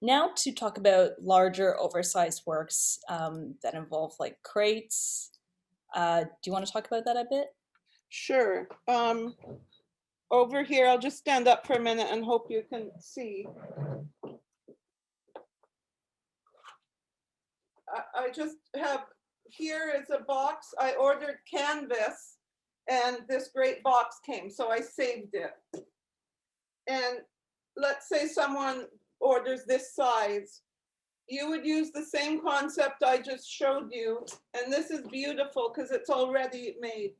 now to talk about larger oversized works that involve like crates. Do you want to talk about that a bit? Sure. Over here, I'll just stand up for a minute and hope you can see. I just have, here is a box. I ordered canvas and this great box came, so I saved it. And let's say someone orders this size. You would use the same concept I just showed you. And this is beautiful because it's already made.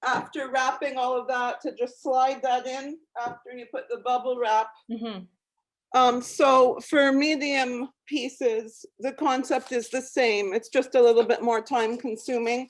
After wrapping all of that, to just slide that in after you put the bubble wrap. So for medium pieces, the concept is the same. It's just a little bit more time consuming.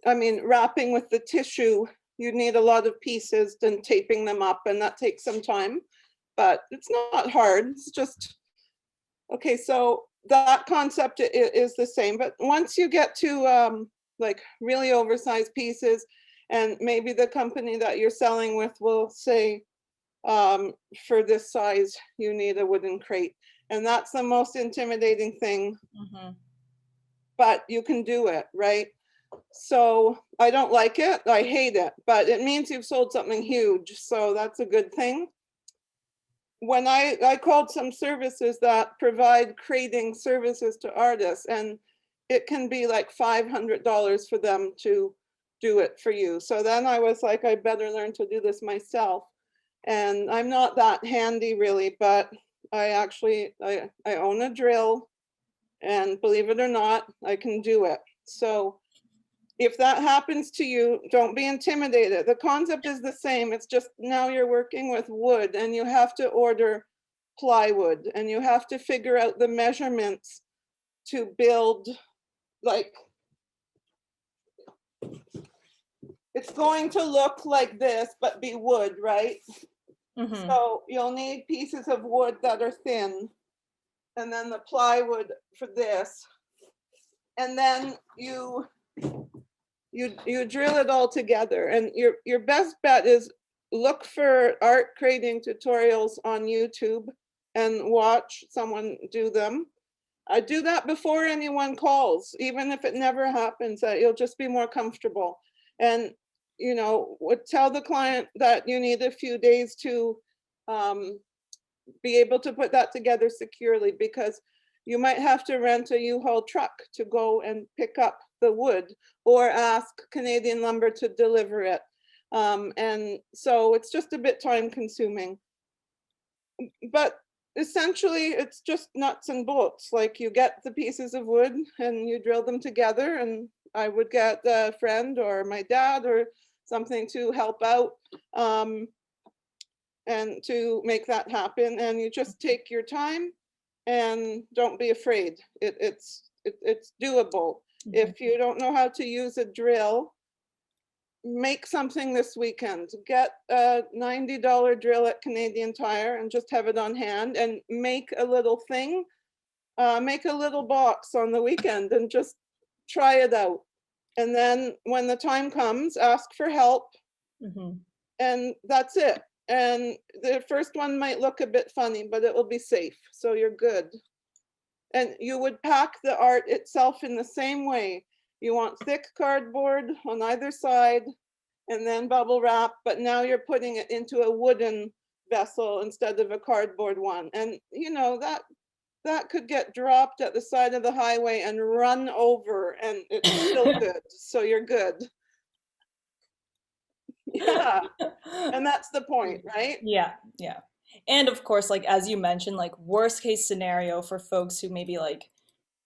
I mean, wrapping with the tissue, you need a lot of pieces and taping them up, and that takes some time, but it's not hard. It's just, okay, so that concept is the same. But once you get to like really oversized pieces, and maybe the company that you're selling with will say, for this size, you need a wooden crate. And that's the most intimidating thing, but you can do it, right? So I don't like it, I hate it, but it means you've sold something huge. So that's a good thing. When I called some services that provide crating services to artists, and it can be like $500 for them to do it for you. So then I was like, I better learn to do this myself. And I'm not that handy really, but I actually, I own a drill, and believe it or not, I can do it. So if that happens to you, don't be intimidated. The concept is the same. It's just now you're working with wood and you have to order plywood and you have to figure out the measurements to build, like, it's going to look like this, but be wood, right? So you'll need pieces of wood that are thin, and then the plywood for this. And then you drill it all together. And your best bet is look for art crating tutorials on YouTube and watch someone do them. I do that before anyone calls, even if it never happens, that you'll just be more comfortable. And you know, would tell the client that you need a few days to be able to put that together securely, because you might have to rent a U-Haul truck to go and pick up the wood or ask Canadian Lumber to deliver it. And so it's just a bit time consuming. But essentially, it's just nuts and bolts. Like, you get the pieces of wood and you drill them together, and I would get a friend or my dad or something to help out and to make that happen. And you just take your time and don't be afraid. It's doable. If you don't know how to use a drill, make something this weekend. Get a $90 drill at Canadian Tire and just have it on hand, and make a little thing. Make a little box on the weekend and just try it out. And then when the time comes, ask for help. And that's it. And the first one might look a bit funny, but it will be safe, so you're good. And you would pack the art itself in the same way. You want thick cardboard on either side and then bubble wrap, but now you're putting it into a wooden vessel instead of a cardboard one. And you know, that could get dropped at the side of the highway and run over, and it's still good, so you're good. Yeah, and that's the point, right? Yeah, yeah. And of course, like as you mentioned, like worst case scenario for folks who maybe like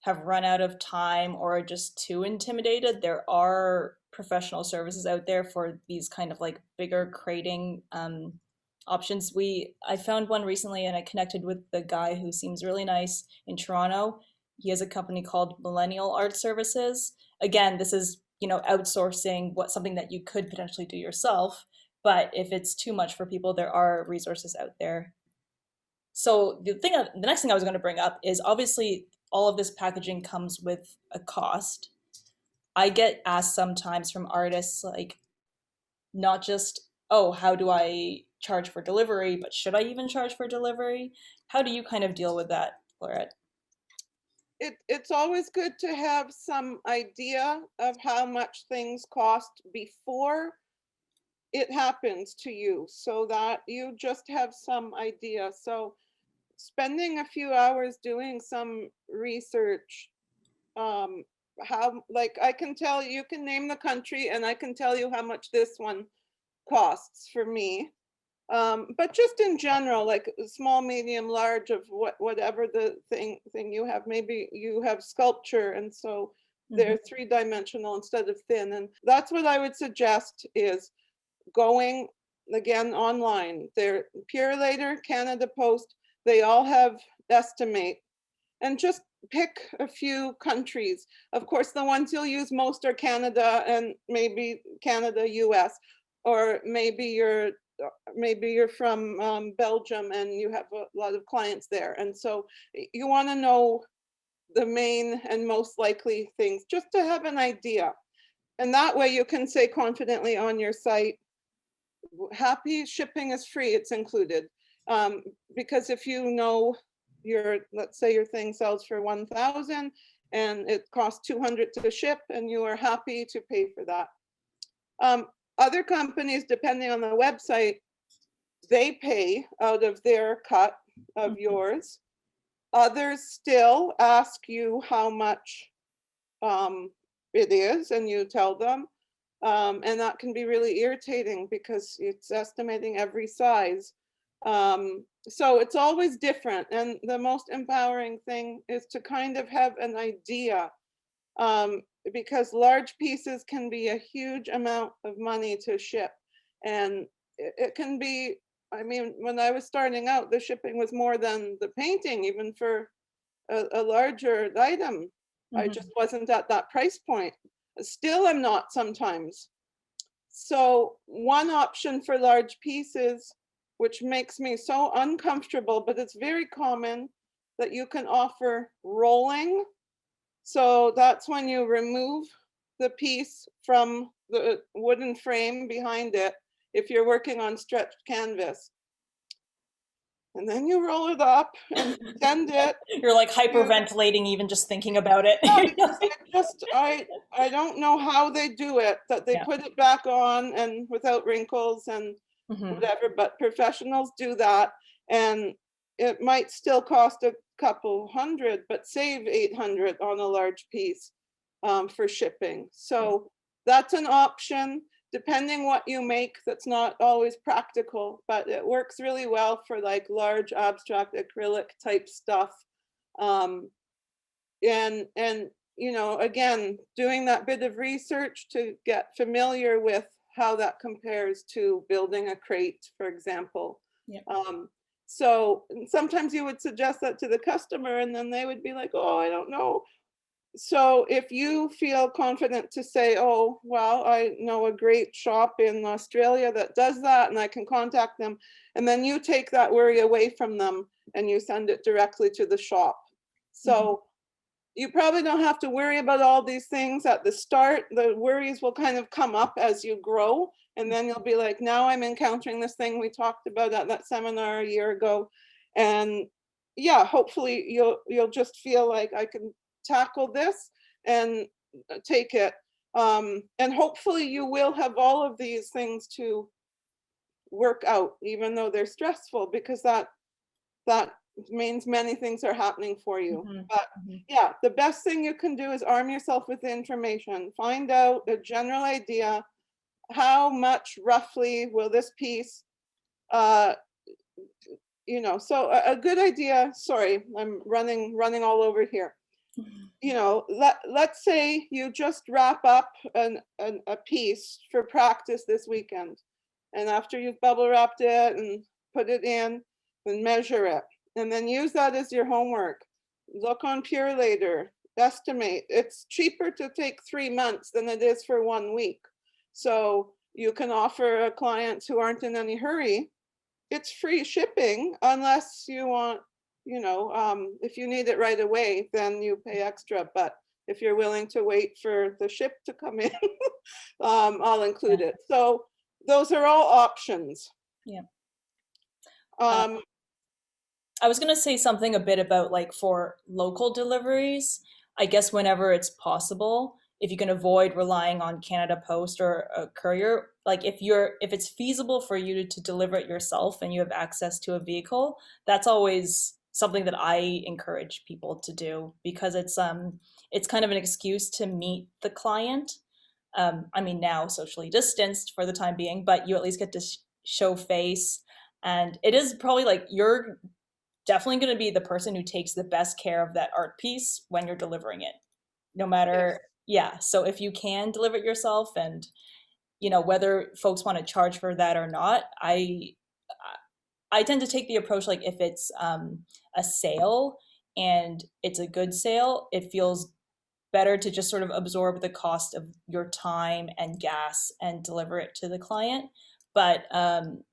have run out of time or are just too intimidated, there are professional services out there for these kind of like bigger crating options. I found one recently and I connected with the guy who seems really nice in Toronto. He has a company called Millennial Art Services. Again, this is, you know, outsourcing something that you could potentially do yourself, but if it's too much for people, there are resources out there. So the next thing I was going to bring up is obviously all of this packaging comes with a cost. I get asked sometimes from artists like, not just, oh, how do I charge for delivery, but should I even charge for delivery? How do you kind of deal with that, Lorette? It's always good to have some idea of how much things cost before it happens to you, so that you just have some idea. So spending a few hours doing some research, how, like, I can tell you, you can name the country and I can tell you how much this one costs for me. But just in general, like small, medium, large, of whatever the thing you have. Maybe you have sculpture, and so they're three-dimensional instead of thin. And that's what I would suggest, is going again online. They're Purelator, Canada Post, they all have estimate, and just pick a few countries. Of course, the ones you'll use most are Canada, and maybe Canada, US, or maybe you're from Belgium and you have a lot of clients there. And so you want to know the main and most likely things, just to have an idea. And that way you can say confidently on your site, happy shipping is free, it's included. Because if you know let's say your thing sells for 1,000 and it costs 200 to ship, and you are happy to pay for that. Other companies, depending on the website, they pay out of their cut of yours. Others still ask you how much it is, and you tell them. And that can be really irritating because it's estimating every size. So it's always different. And the most empowering thing is to kind of have an idea, because large pieces can be a huge amount of money to ship. And it can be, I mean, when I was starting out, the shipping was more than the painting, even for a larger item. I just wasn't at that price point. Still, I'm not sometimes. So one option for large pieces, which makes me so uncomfortable, but it's very common, that you can offer rolling. So that's when you remove the piece from the wooden frame behind it, if you're working on stretched canvas. And then you roll it up and send it. You're like hyperventilating even just thinking about it. Yeah, because I don't know how they do it, that they Yeah. put it back on and without wrinkles and whatever, but professionals do that. And it might still cost a couple hundred, but save 800 on a large piece for shipping. So that's an option. Depending what you make, that's not always practical, but it works really well for like large abstract acrylic type stuff. And you know, again, doing that bit of research to get familiar with how that compares to building a crate, for example. Yep. So sometimes you would suggest that to the customer, and then they would be like, oh, I don't know. So if you feel confident to say, oh, well, I know a great shop in Australia that does that, and I can contact them, and then you take that worry away from them and you send it directly to the shop. So you probably don't have to worry about all these things at the start. The worries will kind of come up as you grow, and then you'll be like, now I'm encountering this thing we talked about at that seminar a year ago. And yeah, hopefully you'll just feel like, I can tackle this and take it. And hopefully you will have all of these things to work out, even though they're stressful, because that means many things are happening for you. But yeah, the best thing you can do is arm yourself with information. Find out a general idea. How much roughly will this piece, you know, so a good idea, sorry, I'm running all over here. You know, let's say you just wrap up a piece for practice this weekend. And after you've bubble wrapped it and put it in, then measure it. And then use that as your homework. Look on Purelator, estimate. It's cheaper to take 3 months than it is for 1 week. So you can offer clients who aren't in any hurry, it's free shipping, unless you want, you know, if you need it right away, then you pay extra. But if you're willing to wait for the ship to come in, I'll include it. So those are all options. Yeah. I was gonna say something a bit about like for local deliveries. I guess whenever it's possible, if you can avoid relying on Canada Post or a courier, like if it's feasible for you to deliver it yourself and you have access to a vehicle, that's always something that I encourage people to do because it's kind of an excuse to meet the client. I mean now socially distanced for the time being, but you at least get to show face, and it is probably like you're definitely going to be the person who takes the best care of that art piece when you're delivering it, no Yes. matter, yeah. So if you can deliver it yourself, and whether folks want to charge for that or not, I tend to take the approach like if it's a sale and it's a good sale, it feels better to just sort of absorb the cost of your time and gas and deliver it to the client. But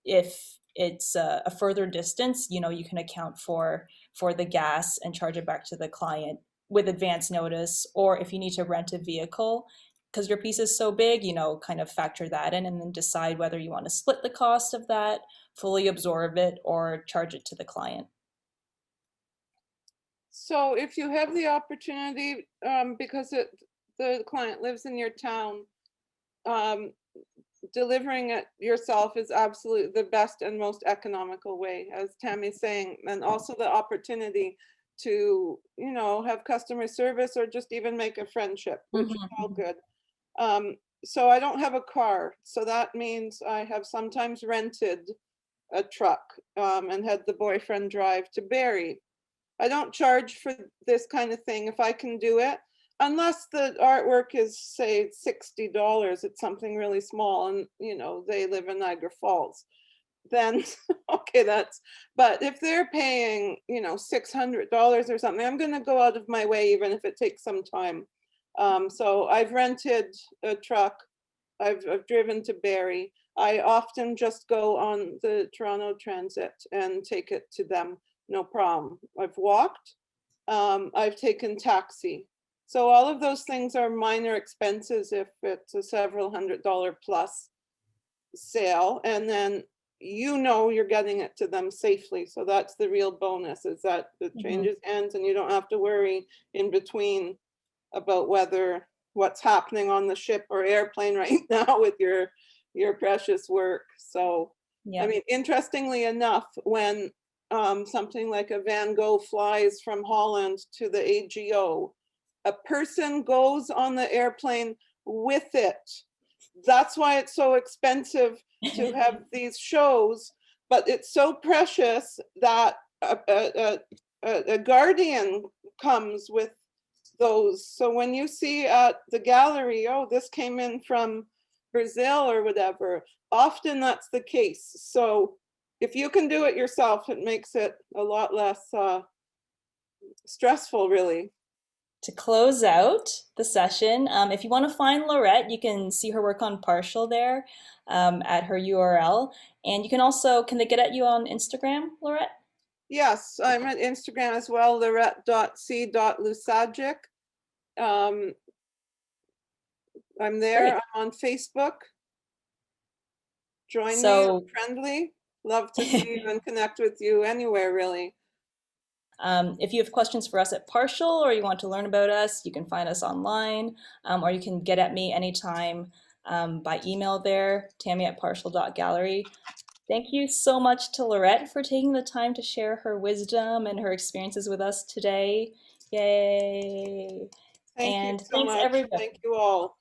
if it's a further distance, you can account for the gas and charge it back to the client with advance notice. Or if you need to rent a vehicle because your piece is so big, kind of factor that in and then decide whether you want to split the cost of that, fully absorb it, or charge it to the client. So if you have the opportunity, because the client lives in your town, um, delivering it yourself is absolutely the best and most economical way, as Tammy's saying, and also the opportunity to, have customer service or just even make a friendship, which is all Mhm. good. So I don't have a car, so that means I have sometimes rented a truck, and had the boyfriend drive to Barrie. I don't charge for this kind of thing if I can do it, unless the artwork is, say, $60. It's something really small, and they live in Niagara Falls. Then okay, but if they're paying, $600 or something, I'm going to go out of my way, even if it takes some time. So I've rented a truck. I've driven to Barrie. I often just go on the Toronto Transit and take it to them, no problem. I've walked, I've taken taxi. So all of those things are minor expenses if it's a several $100 plus sale, and then you're getting it to them safely. So that's the real bonus, is that it Mhm. changes hands and you don't have to worry in between about what's happening on the ship or airplane right now with your precious work. So I Yeah. mean, interestingly enough, when something like a Van Gogh flies from Holland to the AGO, a person goes on the airplane with it. That's why it's so expensive to have these shows, but it's so precious that a guardian comes with those. So when you see at the gallery, oh, this came in from Brazil or whatever, often that's the case. So if you can do it yourself, it makes it a lot less stressful, really. To close out the session, if you want to find Lorette, you can see her work on Partial there at her URL. And you can also, can they get at you on Instagram, Lorette? Yes, I'm at Instagram as well, Lorette.c.luzajic. Um, I'm there. Great. I'm on Facebook. Join me. I'm So friendly. Love to see you and connect with you anywhere, really. if you have questions for us at Partial or you want to learn about us, you can find us online, or you can get at me anytime by email there, tammy@partial.gallery. Thank you so much to Lorette for taking the time to share her wisdom and her experiences with us today. Yay! Thank you And so thanks much. everybody. Thank you all.